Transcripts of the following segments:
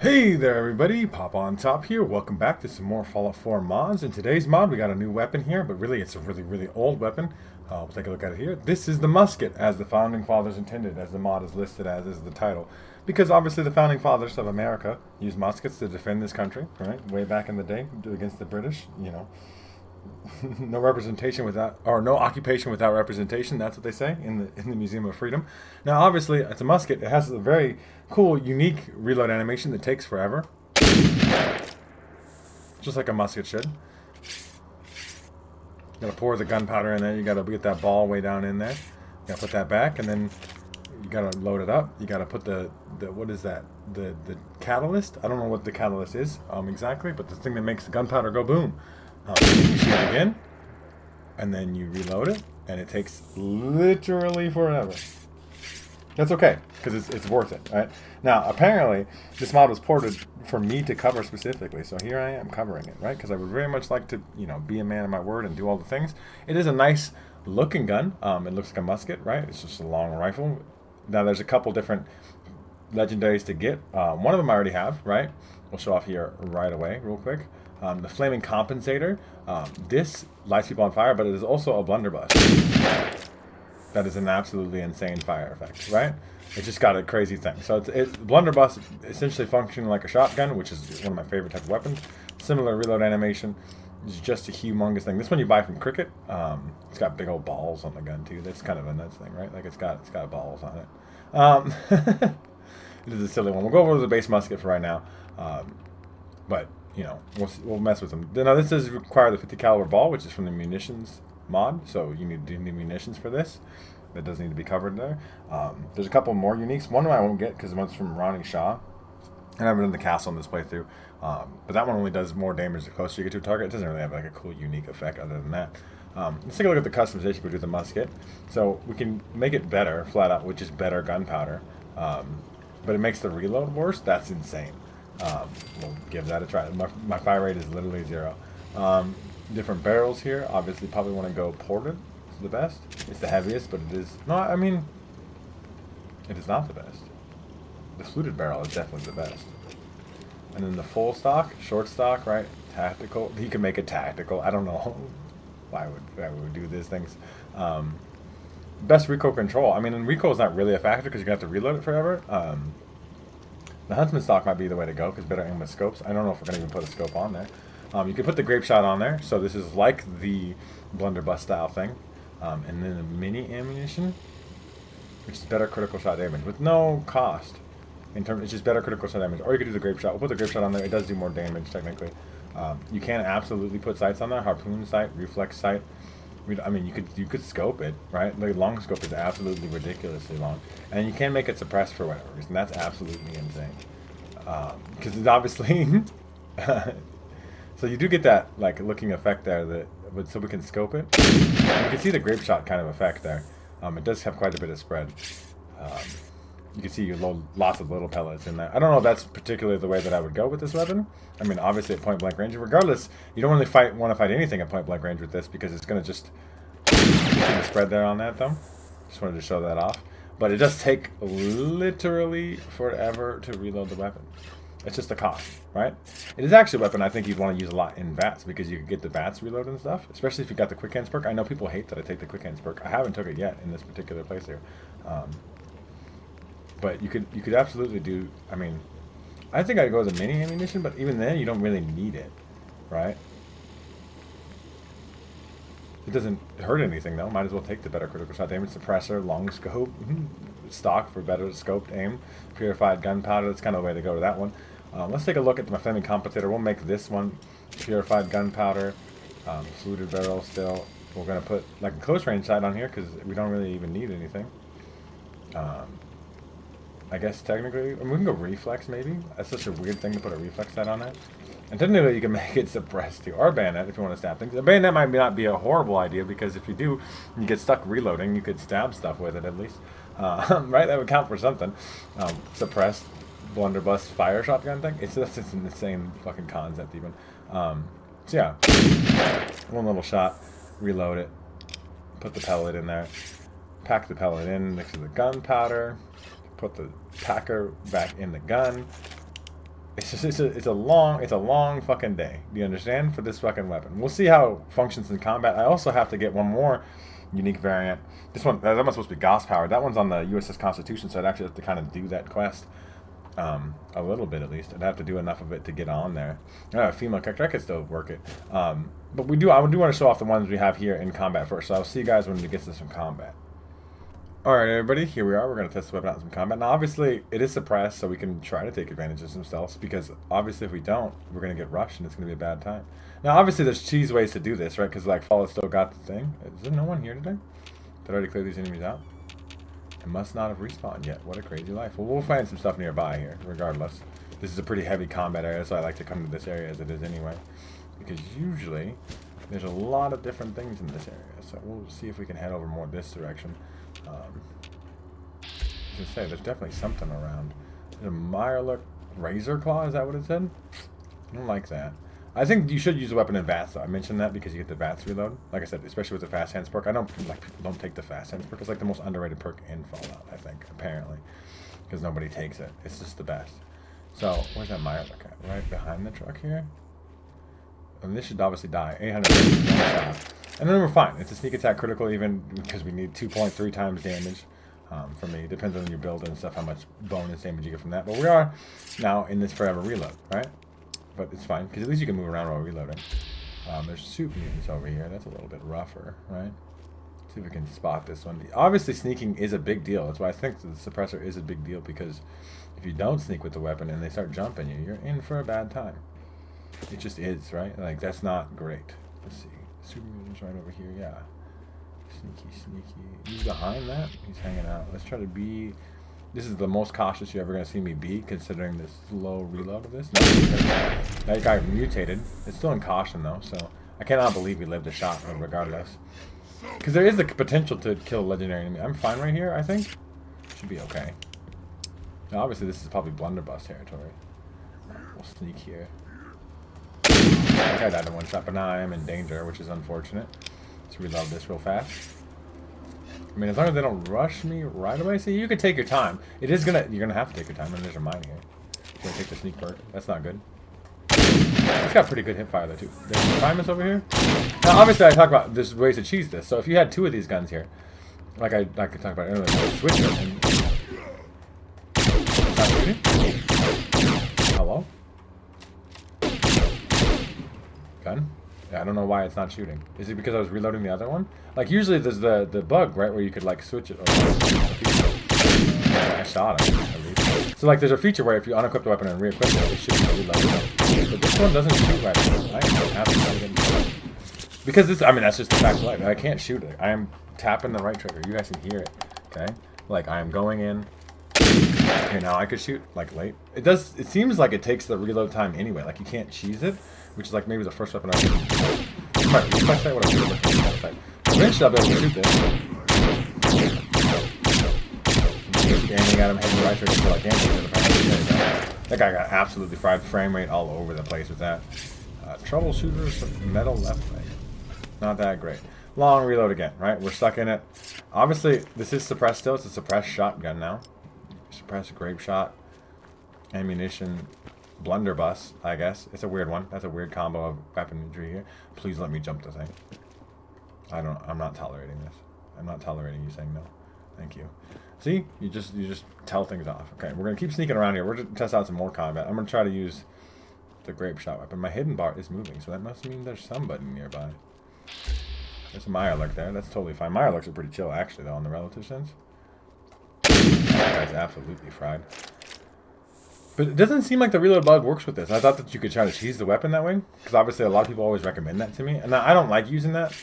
Hey there everybody, Pop on Top here. Welcome back to some more Fallout 4 mods. In today's mod we got a new weapon here, but really it's a really old weapon. We'll take a look at it here. This is the musket, as the Founding Fathers intended, as the mod is listed as is the title. Because obviously the Founding Fathers of America used muskets to defend this country, right? Way back in the day, against the British, you know. No representation without, or no occupation without representation. That's what they say in the Museum of Freedom. Now, obviously, it's a musket. It has a very cool, unique reload animation that takes forever, just like a musket should. You gotta pour the gunpowder in there. You gotta get that ball way down in there. You gotta put that back, and then you gotta load it up. You gotta put the what is that? The catalyst. I don't know what the catalyst is exactly, but the thing that makes the gunpowder go boom. You shoot it again, and then you reload it, and it takes literally forever. That's okay, because it's worth it, right? Now, apparently, this mod was ported for me to cover specifically, so here I am covering it, right? Because I would very much like to, be a man of my word and do all the things. It is a nice looking gun. It looks like a musket, right? It's just a long rifle. Now, there's a couple different legendaries to get. One of them I already have, right? We'll show off here right away, real quick. The flaming compensator. This lights people on fire, but it is also a blunderbuss. That is an absolutely insane fire effect, right? It just got a crazy thing. So it's blunderbuss essentially functioning like a shotgun, which is one of my favorite type of weapons. Similar reload animation. It's just a humongous thing. This one you buy from Cricket. It's got big old balls on the gun too. That's kind of a nuts thing, right? Like it's got balls on it. It is a silly one. We'll go over to the base musket for right now, but we'll mess with them. Now this does require the 50 caliber ball, which is from the munitions mod, so you need munitions for this. That does need to be covered there. There's a couple more uniques. One I won't get because one's from Ronnie Shaw, and I haven't done the castle in this playthrough. But that one only does more damage the closer you get to a target. It doesn't really have like a cool unique effect other than that. Let's take a look at the customization we do the musket. So we can make it better, flat out, which is better gunpowder. But it makes the reload worse. That's insane. We'll give that a try. My fire rate is literally 0. Different barrels here. Obviously, probably want to go ported. It's the best. It's the heaviest, but it is not. I mean, it is not the best. The fluted barrel is definitely the best. And then the full stock, short stock, right? Tactical. You can make it tactical. I don't know why would do these things. Best recoil control. I mean, and recoil is not really a factor because you're gonna have to reload it forever. The Huntsman stock might be the way to go because better aim with scopes. I don't know if we're going to even put a scope on there. You can put the grape shot on there. So this is like the blunderbuss style thing. And then the mini ammunition, which is better critical shot damage with no cost. It's just better critical shot damage. Or you could do the grape shot. We'll put the grape shot on there. It does do more damage technically. You can absolutely put sights on there. Harpoon sight, reflex sight. I mean, you could scope it, right? The long scope is absolutely ridiculously long, and you can make it suppressed for whatever reason. That's absolutely insane, because it's obviously. So you do get that like looking effect there, so we can scope it. You can see the grape shot kind of effect there. It does have quite a bit of spread. You can see lots of little pellets in there. I don't know if that's particularly the way that I would go with this weapon. I mean, obviously at point blank range. Regardless, you don't really want to fight anything at point blank range with this because it's going to just the spread there on that though. Just wanted to show that off. But it does take literally forever to reload the weapon. It's just a cost, right? It is actually a weapon I think you'd want to use a lot in VATS because you could get the VATS reload and stuff, especially if you got the quick hands perk. I know people hate that I take the quick hands perk. I haven't took it yet in this particular place here. But you could absolutely do. I mean, I think I'd go with a mini ammunition, but even then, you don't really need it, right? It doesn't hurt anything though. Might as well take the better critical shot damage suppressor, long scope, stock for better scoped aim, purified gunpowder. That's kind of the way to go with that one. Let's take a look at my flaming compensator. We'll make this one purified gunpowder, fluted barrel. Still, we're gonna put like a close range sight on here because we don't really even need anything. I guess technically, I mean, we can go reflex maybe. That's such a weird thing to put a reflex sight on that. And technically you can make it suppressed too. Or a bayonet if you want to stab things. A bayonet might not be a horrible idea because if you do, you get stuck reloading, you could stab stuff with it at least. Right? That would count for something. Suppressed blunderbuss fire shotgun thing. That's just an insane fucking concept even. So yeah. One little shot, reload it, put the pellet in there, pack the pellet in next to the gunpowder. Put the packer back in the gun, It's just it's a long fucking day. Do you understand? For this fucking weapon. We'll see how it functions in combat. I also have to get one more unique variant. This one, that one's supposed to be gauss powered. That one's on the USS Constitution, so I'd actually have to kind of do that quest. A little bit at least. I'd have to do enough of it to get on there. Female character, I could still work it. But I do want to show off the ones we have here in combat first. So I'll see you guys when we get to some combat. Alright everybody, here we are. We're going to test the weapon out in some combat. Now obviously it is suppressed, so we can try to take advantage of some stealths, because obviously if we don't, we're going to get rushed and it's going to be a bad time. Now obviously there's cheese ways to do this, right? Because like Fall still got the thing. Is there no one here today? Did I already clear these enemies out? It must not have respawned yet. What a crazy life. Well, we'll find some stuff nearby here, regardless. This is a pretty heavy combat area, so I like to come to this area as it is anyway. Because usually there's a lot of different things in this area. So we'll see if we can head over more this direction. As I say, there's definitely something around. There's a Mirelurk Razor Claw, is that what it said? I don't like that. I think you should use a weapon in VATS though. I mentioned that because you get the VATS reload. Like I said, especially with the fast hands perk. I don't like people don't take the fast hands perk. It's like the most underrated perk in Fallout, I think, apparently. Because nobody takes it. It's just the best. So, where's that Mirelurk at? Right behind the truck here? And this should obviously die. 800 shot. And then we're fine. It's a sneak attack critical even because we need 2.3 times damage. For me, depends on your build and stuff, how much bonus damage you get from that. But we are now in this forever reload, right? But it's fine, because at least you can move around while reloading. There's soup mutants over here. That's a little bit rougher, right? See if we can spot this one. Obviously, sneaking is a big deal. That's why I think the suppressor is a big deal, because if you don't sneak with the weapon and they start jumping you, you're in for a bad time. It just is, right? Like, that's not great. Let's see. Soup mutants right over here, yeah. Sneaky. He's behind that. He's hanging out. Let's try to be... This is the most cautious you're ever going to see me be, considering this slow reload of this. That guy mutated. It's still in caution, though, so I cannot believe he lived a shot, regardless. Because there is the potential to kill a legendary enemy. I'm fine right here, I think. Should be okay. Now, obviously, this is probably blunderbuss territory. We'll sneak here. That guy died in one shot, but now I am in danger, which is unfortunate. Let's reload this real fast. I mean, as long as they don't rush me right away. See, you can take your time. You're gonna have to take your time. And there's a mine here. You're gonna take the sneak perk. That's not good. It's got pretty good hip fire though too. There's a Primus over here. Now, obviously, I talk about there's ways to cheese this. So if you had 2 of these guns here, like I could talk about earlier, switch it and. Stop shooting. Hello. Gun. Yeah, I don't know why it's not shooting. Is it because I was reloading the other one? Like, usually there's the bug, right, where you could, like, switch it. I shot him, at least. So, like, there's a feature where if you unequip the weapon and re-equip it, it should be reloaded. But this one doesn't shoot right now. I am absolutely getting. Because this, I mean, that's just the fact of life. I can't shoot it. I am tapping the right trigger. You guys can hear it, okay? Like, I am going in. Okay, now I could shoot, like, late. It seems like it takes the reload time anyway. Like, you can't cheese it. Which is like maybe the first weapon I can. Right, if I say what I'm doing, eventually I'll be able to shoot this. Aiming at him, hitting the right trigger until I can't shoot it. That guy got absolutely fried. Frame rate all over the place with that. Troubleshooters, metal left leg. Not that great. Long reload again, right? We're stuck in it. Obviously, this is suppressed still. It's a suppressed shotgun now. Suppressed grape shot. Ammunition. Blunderbuss, I guess. It's a weird one. That's a weird combo of weaponry here. Please let me jump the thing. I'm not tolerating this. I'm not tolerating you saying no. Thank you. See? You just tell things off. Okay, we're gonna keep sneaking around here. We're gonna test out some more combat. I'm gonna try to use the grape shot weapon. My hidden bar is moving, so that must mean there's somebody nearby. There's a Mirelurk there. That's totally fine. Mirelurks are pretty chill, actually, though, in the relative sense. That guy's absolutely fried. But it doesn't seem like the reload bug works with this. I thought that you could try to cheese the weapon that way. Because obviously a lot of people always recommend that to me. And I don't like using that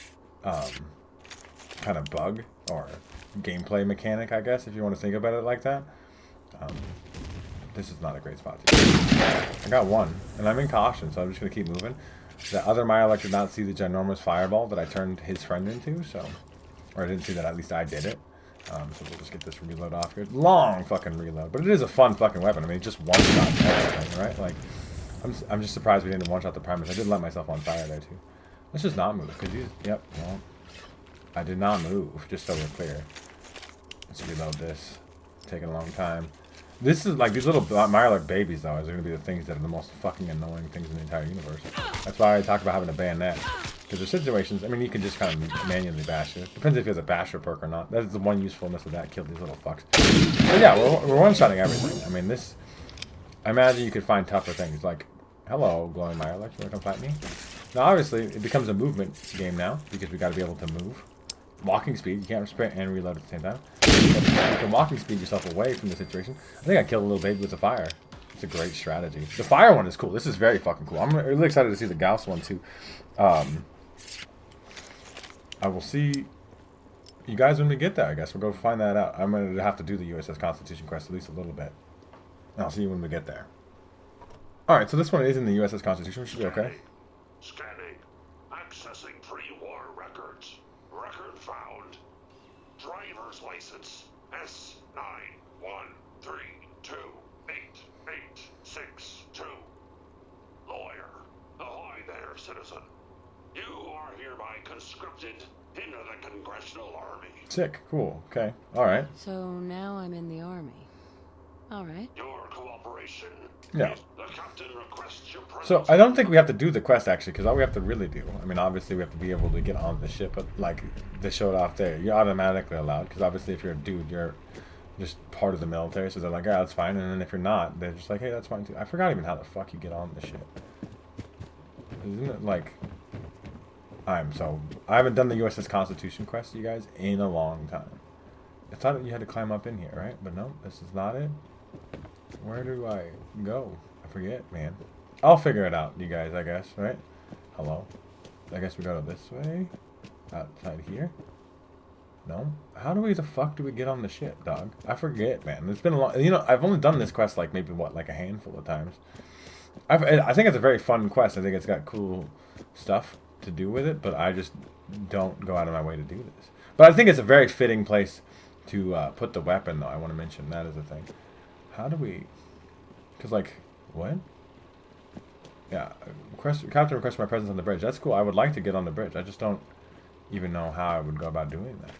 kind of bug or gameplay mechanic, I guess, if you want to think about it like that. This is not a great spot to use. I got one. And I'm in caution, so I'm just going to keep moving. The other Mirelurk did not see the ginormous fireball that I turned his friend into. Or I didn't see that, at least I did it. So we'll just get this reload off here. Long fucking reload, but it is a fun fucking weapon. I mean, just one shot everything, right? Like, I'm just surprised we didn't one shot the Primus. I did let myself on fire there too. Let's just not move, cause yep. Well, I did not move, just so we're clear. Let's reload this. Taking a long time. This is like these little Mirelurk babies though. Are going to be the things that are the most fucking annoying things in the entire universe. That's why I talk about having a bayonet. Because there's situations. I mean, you can just kind of manually bash it. Depends if he has a basher perk or not. That's the one usefulness of that. Kill these little fucks. But yeah, we're one-shotting everything. I mean, this. I imagine you could find tougher things like, hello, glowing Mirelurk. You want to come fight me? Now, obviously, it becomes a movement game now because we got to be able to move. Walking speed. You can't sprint and reload at the same time. But you can walking speed yourself away from the situation. I think I killed a little baby with the fire. It's a great strategy. The fire one is cool. This is very fucking cool. I'm really excited to see the Gauss one too. I will see you guys when we get there, I guess. We'll go find that out. I'm going to have to do the USS Constitution quest at least a little bit. And I'll see you when we get there. Alright, so this one is in the USS Constitution. Should be okay. Scanning. Accessing pre-war records. Record found. Driver's license. S91328862. Lawyer. Ahoy there, citizen. You are hereby conscripted into the Congressional Army. Sick. Cool. Okay. Alright. So now I'm in the army. Alright. Your cooperation. Yeah. The captain requests your presence. So I don't think we have to do the quest actually, because all we have to really do, I mean, obviously we have to be able to get on the ship, but like they showed off there, you're automatically allowed, because obviously if you're a dude, you're just part of the military, so they're like, yeah, that's fine, and then if you're not, they're just like, hey, that's fine too. I forgot even how the fuck you get on the ship. Isn't it like, I haven't done the USS Constitution quest, you guys, in a long time. I thought you had to climb up in here, right? But no, this is not it. Where do I go? I forget, man. I'll figure it out, you guys, I guess, right? Hello? I guess we go this way? Outside here? No? How the fuck do we get on the ship, dog? I forget, man. It's been a long... You know, I've only done this quest, like, maybe, what, like a handful of times. I think it's a very fun quest. I think it's got cool stuff to do with it, but I just don't go out of my way to do this. But I think it's a very fitting place to put the weapon, though. I want to mention that as a thing. How do we... Because, like, what? Yeah, Captain requests my presence on the bridge. That's cool. I would like to get on the bridge. I just don't even know how I would go about doing that.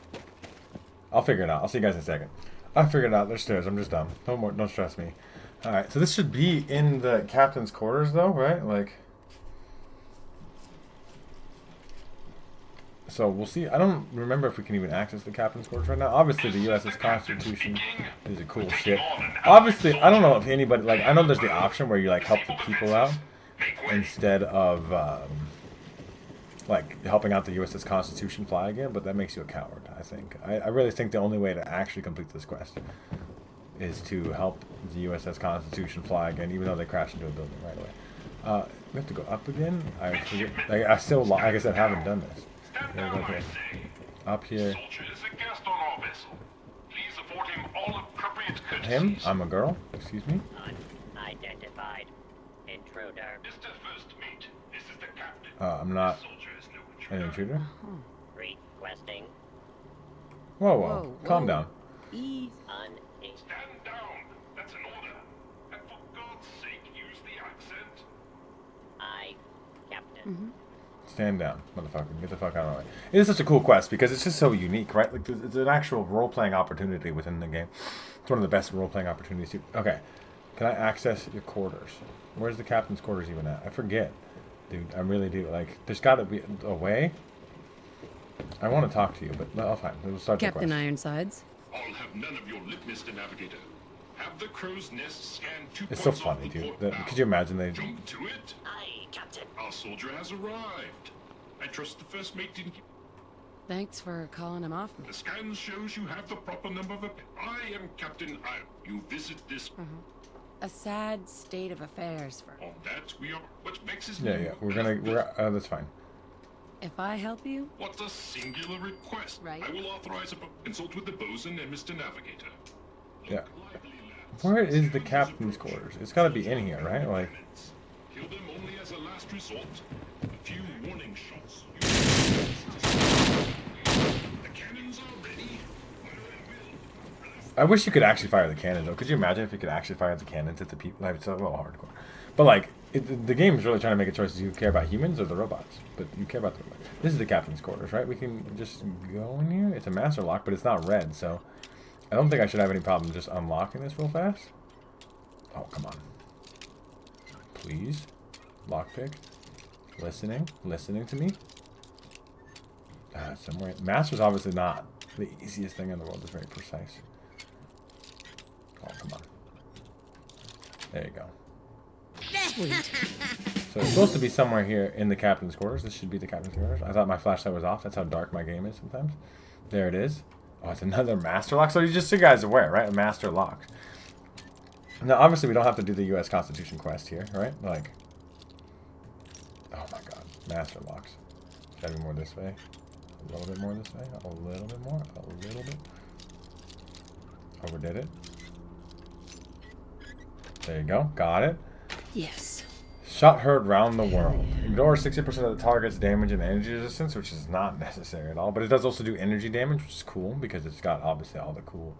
I'll figure it out. I'll see you guys in a second. I figured it out. There's stairs. I'm just dumb. Don't stress me. Alright, so this should be in the captain's quarters, though, right? Like... So we'll see. I don't remember if we can even access the captain's quarters right now. Obviously, the USS Constitution is a cool ship. Obviously, I don't know if anybody, like, I know there's the option where you, like, help the people out instead of, like, helping out the USS Constitution fly again, but that makes you a coward, I think. I really think the only way to actually complete this quest is to help the USS Constitution fly again, even though they crashed into a building right away. We have to go up again? I forget. Like, I still, like I said, haven't done this. Yeah, go here. Up here. Him? I'm a girl. Excuse me. Unidentified intruder. Mr. First Mate, this is the captain. I'm not an intruder. Requesting. Whoa. Calm down. Ease. Stand down. That's an order. And for God's sake, use the accent. Captain. Stand down, motherfucker. Get the fuck out of my way. It is such a cool quest because it's just so unique, right? Like, it's an actual role-playing opportunity within the game. It's one of the best role-playing opportunities. Okay. Can I access your quarters? Where's the captain's quarters even at? I forget. Dude, I really do. Like, there's got to be a way. I want to talk to you, but I'll fine. We'll start the quest. Captain Ironsides. I'll have none of your lip, Mr. Navigator. Have the crow's nest scan 2 It's so points off funny, the dude. port bow. Could you imagine they... Jump to it. Aye, Captain. Our soldier has arrived. I trust the first mate didn't... Thanks for calling him off me. The scan shows you have the proper number of... I am Captain I. You visit this... A sad state of affairs for... On that we are... What vexes Yeah, me... yeah. We're that's fine. If I help you, What a singular request. Right. I will authorize a consult with the bosun and Mr. Navigator. Yeah. Lively, lads. Where is the captain's quarters? It's got to be in here, right? Like... Kill them only as a last resort. A few warning shots. The cannons are ready. I wish you could actually fire the cannons, though. Could you imagine if you could actually fire the cannons at the people? Like, it's a little hardcore. But, like, the game is really trying to make a choice. Do you care about humans or the robots? But you care about the robots. This is the captain's quarters, right? We can just go in here. It's a master lock, but it's not red, so... I don't think I should have any problem just unlocking this real fast. Oh, come on. Please. Lockpick. Listening. Listening to me. Somewhere. Master's obviously not the easiest thing in the world. It's very precise. Oh, come on. There you go. Sweet. So it's supposed to be somewhere here in the captain's quarters. This should be the captain's quarters. I thought my flashlight was off. That's how dark my game is sometimes. There it is. Oh, it's another master lock. So you guys are aware, right? A master lock. Now, obviously, we don't have to do the U.S. Constitution quest here, right? Like, oh my god. Master locks. Gotta be more this way. A little bit more this way. A little bit more. A little bit. Overdid it. There you go. Got it. Yes. Shot heard round the world. Ignore 60% of the target's damage and energy resistance, which is not necessary at all. But it does also do energy damage, which is cool because it's got obviously all the cool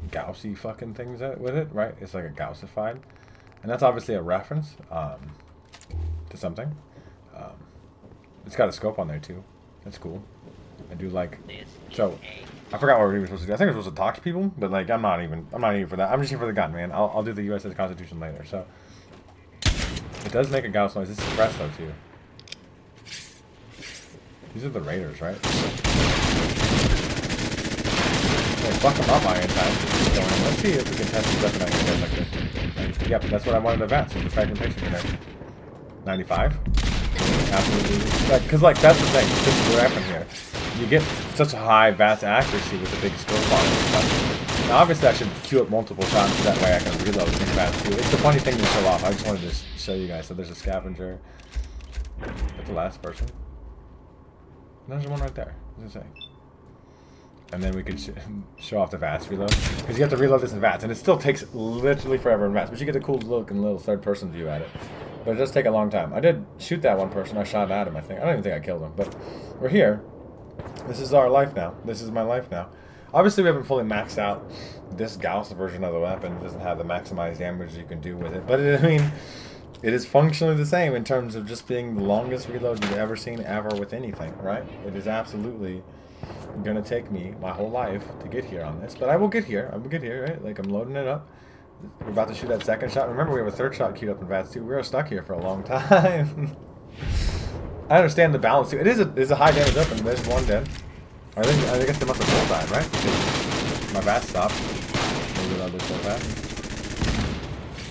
Gaussy fucking things with it, right? It's like a Gaussified. And that's obviously a reference to something. It's got a scope on there too. That's cool. I do like. So I forgot what we were supposed to do. I think we were supposed to talk to people, but like I'm not even for that. I'm just here for the gun, man. I'll do the USS Constitution later. So it does make a Gauss noise. It's suppressed though too. These are the raiders, right? Well, fuck them up my time. Let's see if we can test this weapon out here like this. Yep, that's what I wanted to advance. The fragmentation in there. 95. Absolutely. Because like that's the thing. This is what happened here. You get such a high VATS accuracy with the big scope on it and stuff. Now obviously I should queue up multiple shots so that way I can reload in VATS too. It's a funny thing to show off. I just wanted to show you guys. So there's a scavenger. That's the last person. And there's one right there. What does it say? And then we can show off the VATS reload. Because you have to reload this in VATS. And it still takes literally forever in VATS. But you get a cool looking little third person view at it. But it does take a long time. I did shoot that one person. I shot at him, I think. I don't even think I killed him. But we're here. This is our life now. This is my life now. Obviously, we haven't fully maxed out this Gauss version of the weapon. It doesn't have the maximized damage you can do with it. But I mean, it is functionally the same in terms of just being the longest reload you've ever seen ever with anything, right? It is absolutely going to take me my whole life to get here on this. But I will get here. I will get here, right? Like, I'm loading it up. We're about to shoot that second shot. Remember, we have a third shot queued up in VATS too. We were stuck here for a long time. I understand the balance too. It is a high damage weapon. There's one dead. I guess they must have both died, right? Because my VATS stopped. Maybe they'll just so fast.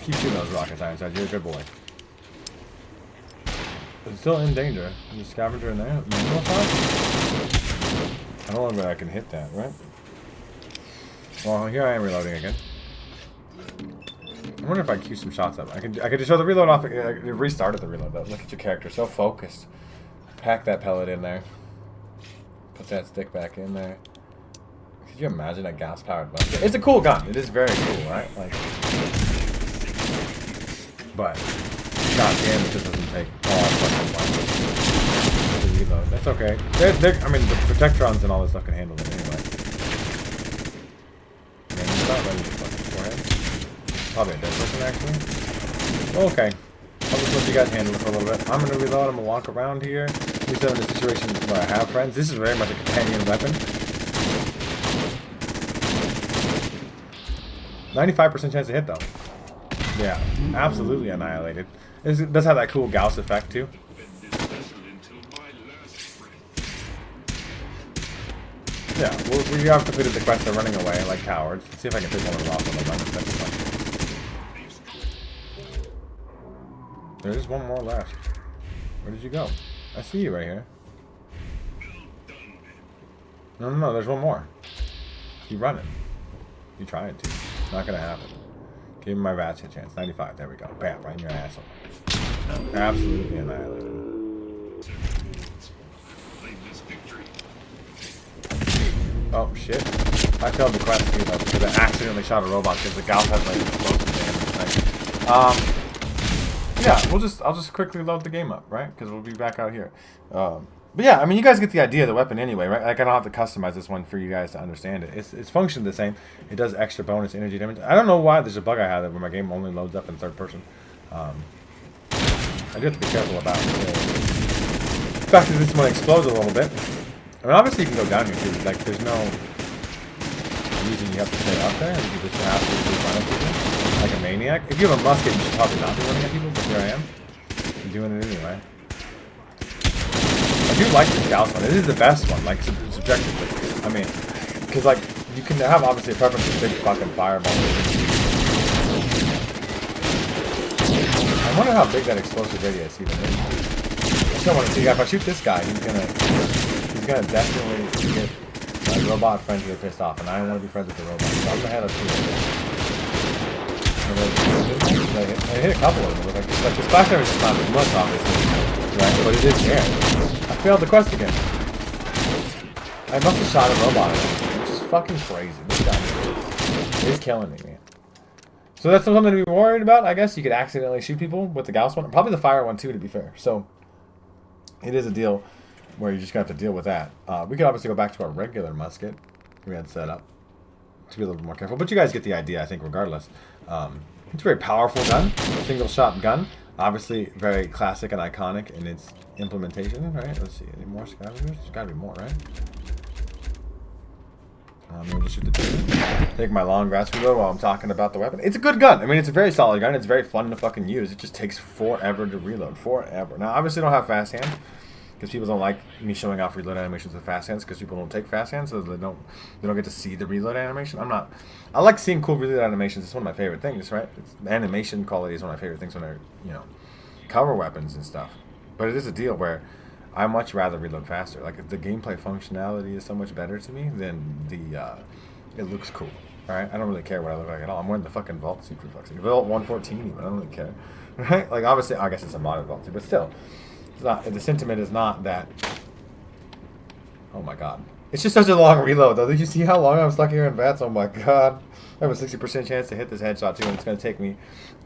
Keep shooting those rockets, Ironside. You're a good boy. It's still in danger. There's a scavenger in there. I don't know if I can hit that, right? Well, here I am reloading again. I wonder if I queue some shots up. I could just show the reload off. I restarted the reload though. Look at your character, so focused. Pack that pellet in there. Put that stick back in there. Could you imagine a gas-powered musket? It's a cool gun. It is very cool, right? Like, but goddamn, it just doesn't take all fucking life. Reload. That's okay. I mean, the protectrons and all this stuff can handle it anyway. Man, it's not ready to fucking beforehand. Probably a dead person, actually. Okay. I'll just let you guys handle it for a little bit. I'm going to reload. I'm going to walk around here. At least I'm in a situation where I have friends. This is very much a companion weapon. 95% chance to hit, though. Yeah, absolutely annihilated. It does have that cool Gauss effect, too. Yeah, we have completed the quest of running away like cowards. Let's see if I can pick one of them off on the run. That's fun. There's one more left. Where did you go? I see you right here. No, there's one more. Keep running. You trying to. Not gonna happen. Give me my VATS a chance. 95. There we go. Bam, right in your asshole. Absolutely annihilated. Oh shit. I failed the quest too though because I accidentally shot a robot because the Gauss has like explosive damage. Yeah, I'll just quickly load the game up, right? Because we'll be back out here. But yeah, I mean, you guys get the idea of the weapon anyway, right? Like, I don't have to customize this one for you guys to understand it. It's functioned the same. It does extra bonus energy damage. I don't know why there's a bug I have that where my game only loads up in third person. I do have to be careful about the fact that this one explodes a little bit. I mean, obviously you can go down here too. Like, there's no reason you have to stay up there. You can just absolutely run into it. like a maniac. If you have a musket, you should probably not be running at people, but here I am. I'm doing it anyway. I do like this gauss one. This is the best one, like subjectively. I mean, because like you can have obviously a preference for big fucking fireballs. I wonder how big that explosive radius even is. I still want to see if I shoot this guy, he's gonna definitely get my robot friends that are pissed off, and I don't want to be friends with the robot. So I'm gonna head up to it. I hit a couple of them. Like the splash damage is not as much, obviously, right? But it is there. I failed the quest again. I must have shot a robot, which is fucking crazy. This guy is killing me, man. So that's something to be worried about. I guess you could accidentally shoot people with the gauss one, probably the fire one too, to be fair. So it is a deal where you just got to deal with that. We could obviously go back to our regular musket we had set up to be a little bit more careful, but you guys get the idea, I think, regardless. It's a very powerful gun, single shot gun. Obviously, very classic and iconic in its implementation, right? Let's see, any more scavengers? There's gotta be more, right? Maybe just shoot the two. Take my long grass reload while I'm talking about the weapon. It's a good gun. I mean, it's a very solid gun. It's very fun to fucking use. It just takes forever to reload. Forever. Now, obviously, I don't have fast hands because people don't like me showing off reload animations with fast hands because people don't take fast hands, so they don't get to see the reload animation. I like seeing cool reload animations. It's one of my favorite things, right? Animation quality is one of my favorite things when I, cover weapons and stuff. But it is a deal where I much rather reload faster. Like, if the gameplay functionality is so much better to me than it looks cool. Alright? I don't really care what I look like at all. I'm wearing the fucking vault suit for fuck's sake. Vault 114 even. I don't really care. Right? Like, obviously, I guess it's a modern vault suit, but still. It's not, the sentiment is not that. Oh my god. It's just such a long reload, though. Did you see how long I'm stuck here in VATS? Oh my god. I have a 60% chance to hit this headshot, too, and it's going to take me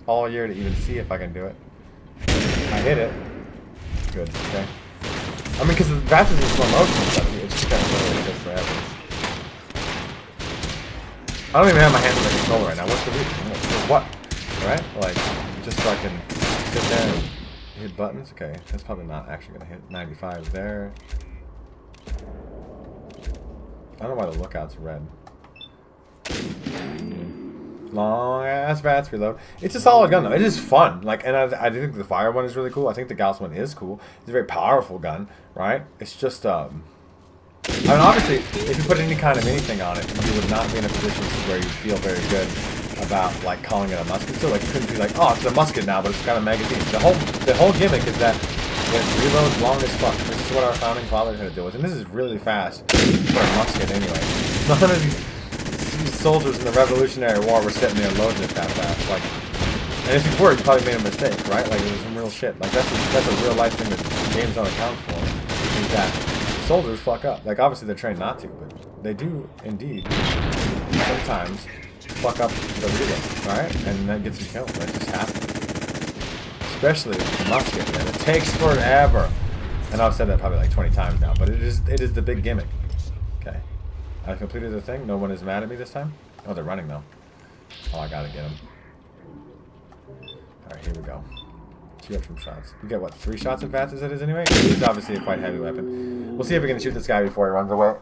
all year to even see if I can do it. I hit it. Good. Okay. I mean, because the VATS is in slow motion and stuff, it's just kind of really good forever. I don't even have my hands on the controller right now. What's the reason? For what? Right? Like, just so I can sit there and hit buttons? Okay, that's probably not actually going to hit 95 there. I don't know why the lookout's red. Long ass VATS reload. It's a solid gun though. It is fun. Like, and I think the fire one is really cool. I think the gauss one is cool. It's a very powerful gun, right? It's just I mean, obviously, if you put any kind of anything on it, you would not be in a position where you feel very good about like calling it a musket. So like, you couldn't be like, oh, it's a musket now, but it's got a magazine. The whole gimmick is that it reloads long as fuck. This is what our founding fathers had to deal with, and this is really fast for a musket anyway. None of these soldiers in the Revolutionary War were sitting there loading it that fast. Like, and if you were, you probably made a mistake, right? Like, it was some real shit. Like, that's a real life thing that games don't account for. Is that soldiers fuck up. Like, obviously they're trained not to, but they do indeed sometimes fuck up the reload, right? And that gets you killed. That just happens. Especially with the musket, man. It takes forever. And I've said that probably like 20 times now, but it is the big gimmick. Okay. I completed the thing. No one is mad at me this time. Oh, they're running though. Oh, I gotta get them. Alright, here we go. 2 extra shots. You get what, 3 shots in VATS as it is anyway? It is obviously a quite heavy weapon. We'll see if we can shoot this guy before he runs away.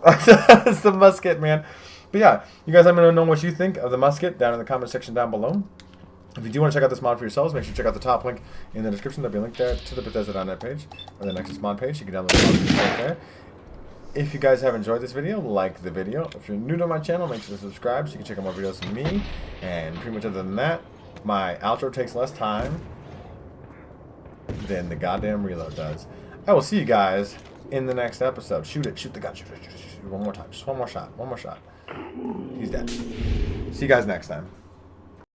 It's the musket, man. But yeah, you guys let me know what you think of the musket down in the comment section down below. If you do want to check out this mod for yourselves, make sure to check out the top link in the description. There'll be a link there to the Bethesda.net page, or the Nexus mod page. You can download the mod for yourself there. If you guys have enjoyed this video, like the video. If you're new to my channel, make sure to subscribe so you can check out more videos from me. And pretty much other than that, my outro takes less time than the goddamn reload does. I will see you guys in the next episode. Shoot it. Shoot the gun. Shoot it. Shoot it. Shoot it. One more time. Just one more shot. One more shot. He's dead. See you guys next time.